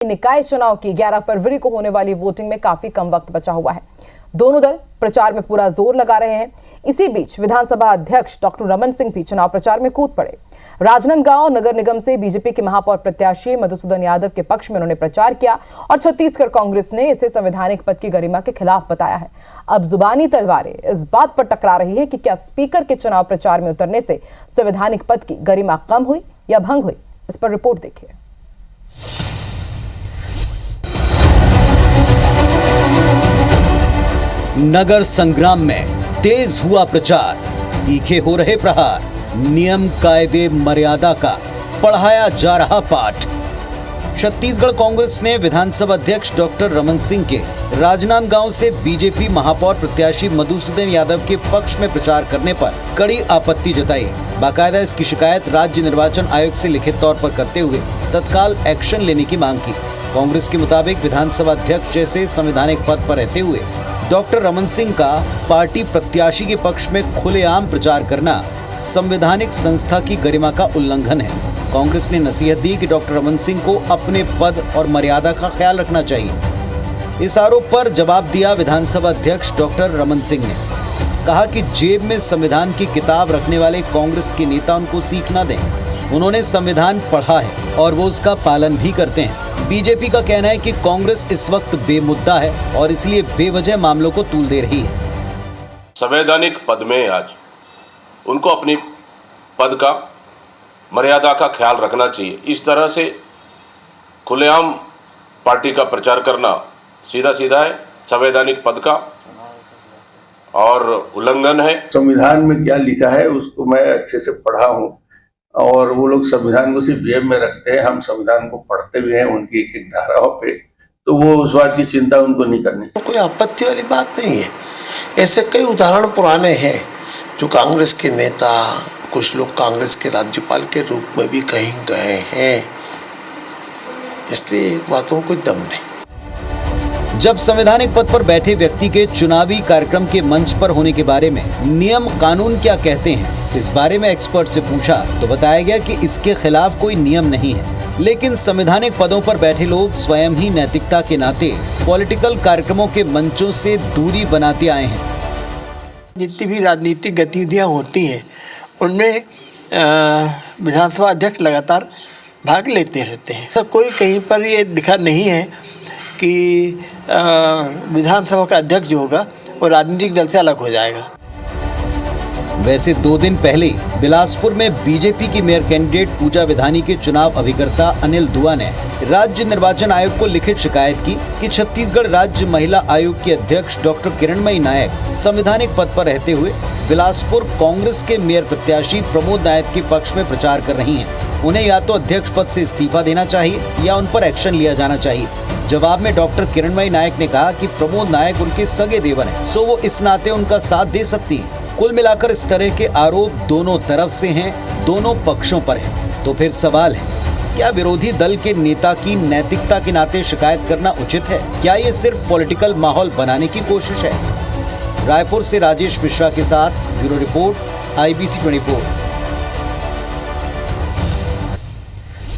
निकाय चुनाव की 11 फरवरी को होने वाली वोटिंग में काफी कम वक्त बचा हुआ है। दोनों दल प्रचार में पूरा जोर लगा रहे हैं। इसी बीच विधानसभा अध्यक्ष डॉक्टर रमन सिंह भी चुनाव प्रचार में कूद पड़े। राजनांदगांव नगर निगम से बीजेपी के महापौर प्रत्याशी मधुसूदन यादव के पक्ष में उन्होंने प्रचार किया और छत्तीसगढ़ कांग्रेस ने इसे संवैधानिक पद की गरिमा के खिलाफ बताया है। अब जुबानी तलवारें इस बात पर टकरा रही है कि क्या स्पीकर के चुनाव प्रचार में उतरने से संवैधानिक पद की गरिमा कम हुई या भंग हुई। इस पर रिपोर्ट देखिए। नगर संग्राम में तेज हुआ प्रचार, तीखे हो रहे प्रहार, नियम कायदे मर्यादा का पढ़ाया जा रहा पाठ। छत्तीसगढ़ कांग्रेस ने विधानसभा अध्यक्ष डॉक्टर रमन सिंह के राजनांदगांव से बीजेपी महापौर प्रत्याशी मधुसूदन यादव के पक्ष में प्रचार करने पर कड़ी आपत्ति जताई। बाकायदा इसकी शिकायत राज्य निर्वाचन आयोग से लिखित तौर पर करते हुए तत्काल एक्शन लेने की मांग की। कांग्रेस के मुताबिक विधानसभा अध्यक्ष जैसे संवैधानिक पद पर रहते हुए डॉक्टर रमन सिंह का पार्टी प्रत्याशी के पक्ष में खुलेआम प्रचार करना संवैधानिक संस्था की गरिमा का उल्लंघन है। कांग्रेस ने नसीहत दी कि डॉक्टर रमन सिंह को अपने पद और मर्यादा का ख्याल रखना चाहिए। इस आरोप पर जवाब दिया विधानसभा अध्यक्ष डॉक्टर रमन सिंह ने कहा कि जेब में संविधान की किताब रखने वाले कांग्रेस के नेता उनको सीख न दें। उन्होंने संविधान पढ़ा है और वो उसका पालन भी करते हैं। बीजेपी का कहना है कि कांग्रेस इस वक्त बेमुद्दा है और इसलिए बेवजह मामलों को तूल दे रही है। संवैधानिक पद में आज उनको अपनी पद का मर्यादा का ख्याल रखना चाहिए। इस तरह से खुलेआम पार्टी का प्रचार करना सीधा सीधा है, संवैधानिक पद का और उल्लंघन है। संविधान में क्या लिखा है उसको मैं अच्छे से पढ़ा हूँ और वो लोग संविधान को सिर्फ जेब में रखते हैं। हम संविधान को पढ़ते भी हैं उनकी एक एक धाराओं पे, तो वो उस बात की चिंता उनको नहीं करनी। कोई आपत्ति वाली बात नहीं है। ऐसे कई उदाहरण पुराने हैं जो कांग्रेस के नेता, कुछ लोग कांग्रेस के राज्यपाल के रूप में भी कहीं गए हैं, इसलिए बातों को दम नहीं। जब संवैधानिक पद पर बैठे व्यक्ति के चुनावी कार्यक्रम के मंच पर होने के बारे में नियम कानून क्या कहते हैं, इस बारे में एक्सपर्ट से पूछा तो बताया गया कि इसके खिलाफ कोई नियम नहीं है, लेकिन संवैधानिक पदों पर बैठे लोग स्वयं ही नैतिकता के नाते पॉलिटिकल कार्यक्रमों के मंचों से दूरी बनाते आए हैं। जितनी भी राजनीतिक गतिविधियां होती हैं उनमें विधानसभा अध्यक्ष लगातार भाग लेते रहते हैं। तो कोई कहीं पर ये लिखा नहीं है कि विधानसभा का अध्यक्ष जो होगा वो राजनीतिक दल से अलग हो जाएगा। वैसे 2 दिन पहले बिलासपुर में बीजेपी की मेयर कैंडिडेट पूजा विधानी के चुनाव अभिकर्ता अनिल दुआ ने राज्य निर्वाचन आयोग को लिखित शिकायत की कि छत्तीसगढ़ राज्य महिला आयोग की अध्यक्ष डॉक्टर किरणमयी नायक संवैधानिक पद पर रहते हुए बिलासपुर कांग्रेस के मेयर प्रत्याशी प्रमोद नायक के पक्ष में प्रचार कर रही हैं। उन्हें या तो अध्यक्ष पद से इस्तीफा देना चाहिए या उन पर एक्शन लिया जाना चाहिए। जवाब में डॉक्टर किरणमयी नायक ने कहा कि प्रमोद नायक उनके सगे देवर हैं, सो वो इस नाते उनका साथ दे सकती है। कुल मिलाकर इस तरह के आरोप दोनों तरफ से हैं, दोनों पक्षों पर हैं। तो फिर सवाल है, क्या विरोधी दल के नेता की नैतिकता के नाते शिकायत करना उचित है? क्या ये सिर्फ पॉलिटिकल माहौल बनाने की कोशिश है? रायपुर से राजेश मिश्रा के साथ ब्यूरो रिपोर्ट, IBC 24।